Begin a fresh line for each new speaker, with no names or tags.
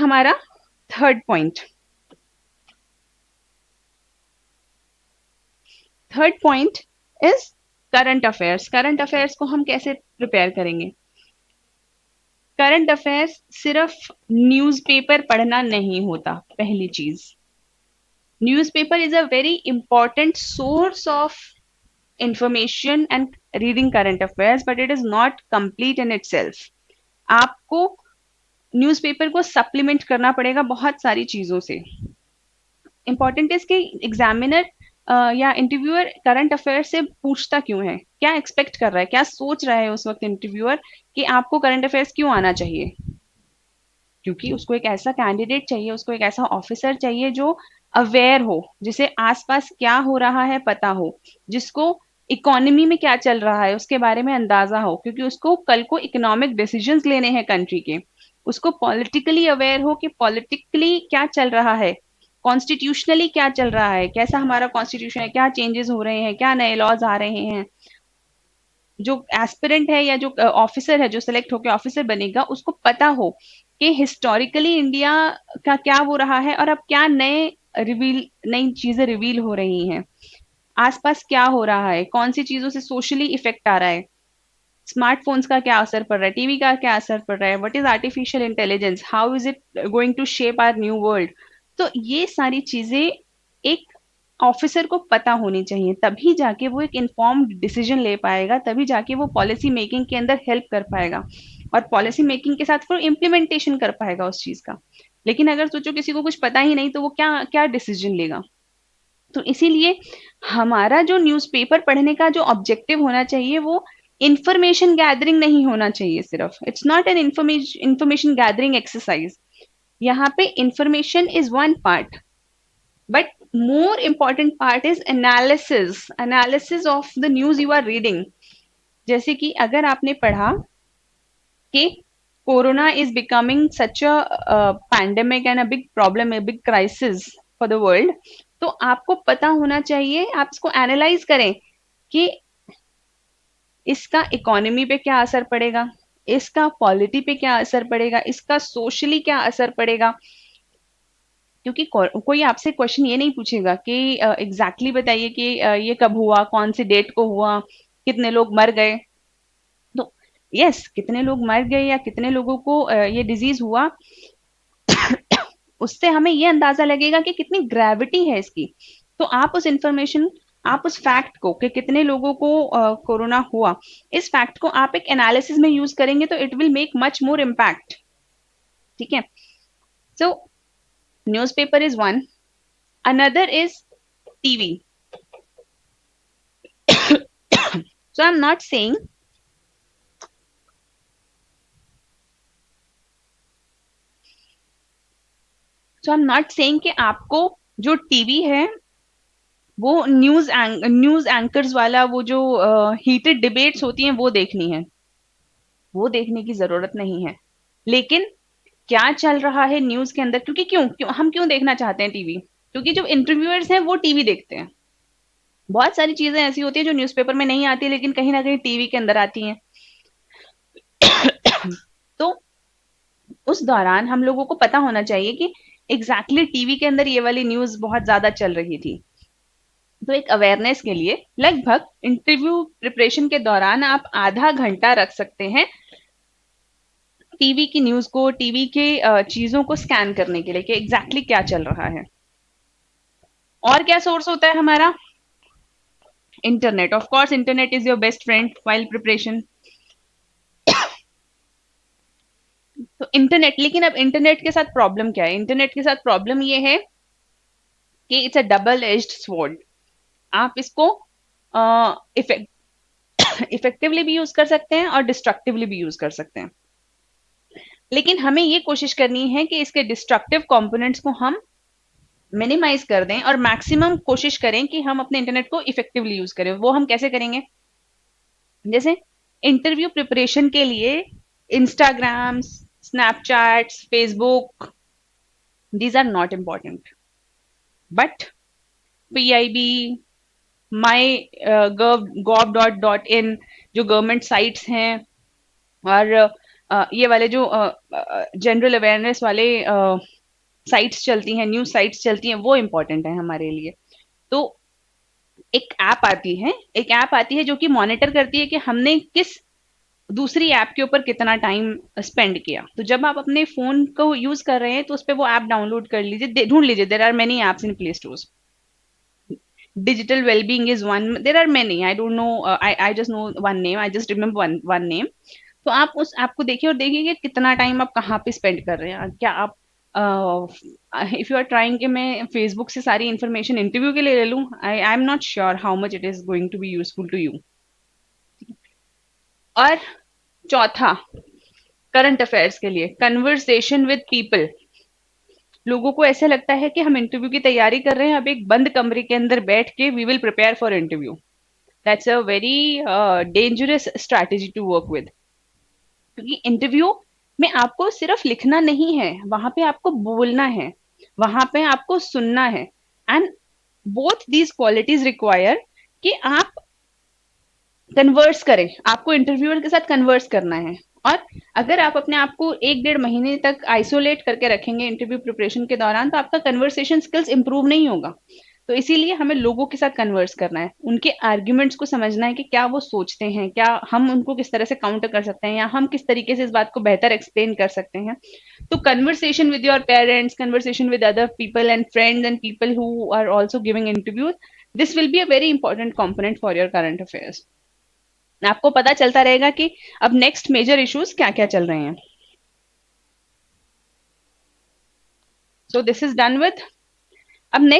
हमारा third point. Third point is current affairs. Current affairs को हम कैसे प्रिपेयर करेंगे? करंट अफेयर्स सिर्फ न्यूज़पेपर पढ़ना नहीं होता। पहली चीज, newspaper is a very important source of information and reading current affairs, but it is not complete in itself. आपको न्यूज़पेपर को सप्लीमेंट करना पड़ेगा बहुत सारी चीजों से। इंपॉर्टेंट इज कि एग्जामिनर या इंटरव्यूअर करंट अफेयर से पूछता क्यों है, क्या एक्सपेक्ट कर रहा है, क्या सोच रहा है उस वक्त इंटरव्यूअर कि आपको करंट अफेयर्स क्यों आना चाहिए। क्योंकि उसको एक ऐसा कैंडिडेट चाहिए, उसको एक ऐसा ऑफिसर चाहिए जो अवेयर हो, जिसे आसपास क्या हो रहा है पता हो, जिसको इकोनॉमी में क्या चल रहा है उसके बारे में अंदाजा हो, क्योंकि उसको कल को इकोनॉमिक डिसीजंस लेने हैं कंट्री के। उसको पॉलिटिकली अवेयर हो कि पॉलिटिकली क्या चल रहा है, कॉन्स्टिट्यूशनली क्या चल रहा है, कैसा हमारा कॉन्स्टिट्यूशन है, क्या चेंजेस हो रहे हैं, क्या नए लॉज आ रहे हैं। जो एस्पिरेंट है या जो ऑफिसर है जो सिलेक्ट होकर ऑफिसर बनेगा, उसको पता हो कि हिस्टोरिकली इंडिया का क्या हो रहा है और अब क्या नई चीजें रिवील हो रही हैं, आसपास क्या हो रहा है, कौन सी चीजों से सोशली इफेक्ट आ रहा है, स्मार्टफोन्स का क्या असर पड़ रहा है, टीवी का क्या असर पड़ रहा है, what is artificial intelligence, how is it going to shape our new world. तो ये सारी चीजें एक ऑफिसर को पता होनी चाहिए, तभी जाके वो एक इन्फॉर्म्ड डिसीजन ले पाएगा, तभी जाके वो पॉलिसी मेकिंग के अंदर हेल्प कर पाएगा और पॉलिसी मेकिंग के साथ फिर इम्प्लीमेंटेशन कर पाएगा उस चीज का। लेकिन अगर सोचो किसी को कुछ पता ही नहीं तो वो क्या क्या डिसीजन लेगा। तो इसीलिए हमारा जो न्यूज़पेपर पढ़ने का जो ऑब्जेक्टिव होना चाहिए वो इंफॉर्मेशन गैदरिंग नहीं होना चाहिए सिर्फ। It's not an information gathering exercise. यहाँ पे information is one part, but more important part is analysis of the news you are reading। जैसे कि अगर आपने पढ़ा कि corona is becoming such a pandemic and a big problem, a big crisis for the world, तो आपको पता होना चाहिए, आप इसको एनालाइज करें कि इसका इकोनॉमी पे क्या असर पड़ेगा, इसका पॉलिटी पे क्या असर पड़ेगा, इसका सोशली क्या असर पड़ेगा। क्योंकि कोई आपसे क्वेश्चन ये नहीं पूछेगा कि एग्जैक्टली बताइए कि ये कब हुआ, कौन सी डेट को हुआ, कितने लोग मर गए। तो यस, कितने लोग मर गए या कितने लोगों को ये डिजीज हुआ, उससे हमें ये अंदाजा लगेगा कि कितनी ग्रेविटी है इसकी। तो आप उस इंफॉर्मेशन, आप उस फैक्ट को कि कितने लोगों को कोरोना हुआ, इस फैक्ट को आप एक एनालिसिस में यूज करेंगे तो it will make much more impact. ठीक है। सो newspaper is one, another is TV. So I'm not saying कि आपको जो टीवी है वो न्यूज एंकर्स वाला वो जो हीटेड डिबेट्स होती हैं वो देखनी है, वो देखने की जरूरत नहीं है। लेकिन क्या चल रहा है न्यूज के अंदर, क्योंकि हम क्यों देखना चाहते हैं टीवी? क्योंकि जो इंटरव्यूअर्स हैं वो टीवी देखते हैं। बहुत सारी चीजें ऐसी होती है जो न्यूज़पेपर में नहीं आती लेकिन कहीं ना कहीं टीवी के अंदर आती हैं। तो उस दौरान हम लोगों को पता होना चाहिए कि एग्जैक्टली टीवी के अंदर ये वाली न्यूज बहुत ज्यादा चल रही थी। तो एक अवेयरनेस के लिए लगभग इंटरव्यू प्रिपरेशन के दौरान आप आधा घंटा रख सकते हैं टीवी की न्यूज को, टीवी के चीजों को स्कैन करने के लिए कि एग्जैक्टली क्या चल रहा है। और क्या सोर्स होता है हमारा? Internet. Of course internet is your best friend while preparation. तो इंटरनेट, लेकिन अब इंटरनेट के साथ प्रॉब्लम क्या है? इंटरनेट के साथ प्रॉब्लम ये है कि it's a double edged sword. आप इसको इफेक्टिवली भी यूज कर सकते हैं और डिस्ट्रक्टिवली भी यूज कर सकते हैं। लेकिन हमें ये कोशिश करनी है कि इसके डिस्ट्रक्टिव कंपोनेंट्स को हम मिनिमाइज कर दें और मैक्सिमम कोशिश करें कि हम अपने इंटरनेट को इफेक्टिवली यूज करें। वो हम कैसे करेंगे? जैसे इंटरव्यू प्रिपरेशन के लिए Instagram, Snapchat, Facebook, these are not important, but PIB, my gov.in जो गवर्नमेंट साइट्स हैं, और ये वाले जो जनरल अवेयरनेस वाले साइट्स चलती हैं, न्यूज साइट्स चलती हैं, वो इम्पोर्टेंट है हमारे लिए। तो एक ऐप आती है जो कि मॉनिटर करती है कि हमने किस दूसरी ऐप के ऊपर कितना टाइम स्पेंड किया। तो जब आप अपने फोन को यूज कर रहे हैं तो उस पर वो ऐप डाउनलोड कर लीजिए, ढूंढ लीजिए, there are many apps in Play Stores. Digital well-being is one, there are many, I don't know, I just know one name, I just remember one name। तो आप उस ऐप को देखिए और देखिए कि कितना टाइम आप कहाँ पे स्पेंड कर रहे हैं। क्या आप इफ यू आर ट्राइंग कि मैं फेसबुक से सारी इंफॉर्मेशन इंटरव्यू के लिए ले लूं, I am not sure how much it is going to be useful to you. और चौथा, करंट अफेयर्स के लिए कन्वर्सेशन विद पीपल। लोगों को ऐसे लगता है कि हम इंटरव्यू की तैयारी कर रहे हैं, अब एक बंद कमरे के अंदर बैठ के we will prepare for interview. That's a very dangerous strategy to work with, क्योंकि इंटरव्यू में आपको सिर्फ लिखना नहीं है, वहां पे आपको बोलना है, वहां पे आपको सुनना है। And both these qualities require कि आप कन्वर्स करें, आपको इंटरव्यूअर के साथ कन्वर्स करना है। और अगर आप अपने आप को 1-1.5 महीने तक आइसोलेट करके रखेंगे इंटरव्यू प्रिपरेशन के दौरान, तो आपका कन्वर्सेशन स्किल्स इंप्रूव नहीं होगा। तो इसीलिए हमें लोगों के साथ कन्वर्स करना है, उनके आर्ग्यूमेंट्स को समझना है कि क्या वो सोचते हैं, क्या हम उनको किस तरह से काउंटर कर सकते हैं, या हम किस तरीके से इस बात को बेहतर एक्सप्लेन कर सकते हैं। तो conversation with your parents, conversation with other people and friends and people who are also giving interviews, this will be a very important component for your current affairs. आपको पता चलता रहेगा कि अब नेक्स्ट मेजर इश्यूज क्या क्या चल रहे हैं। So this is done with. अब नेक्स्ट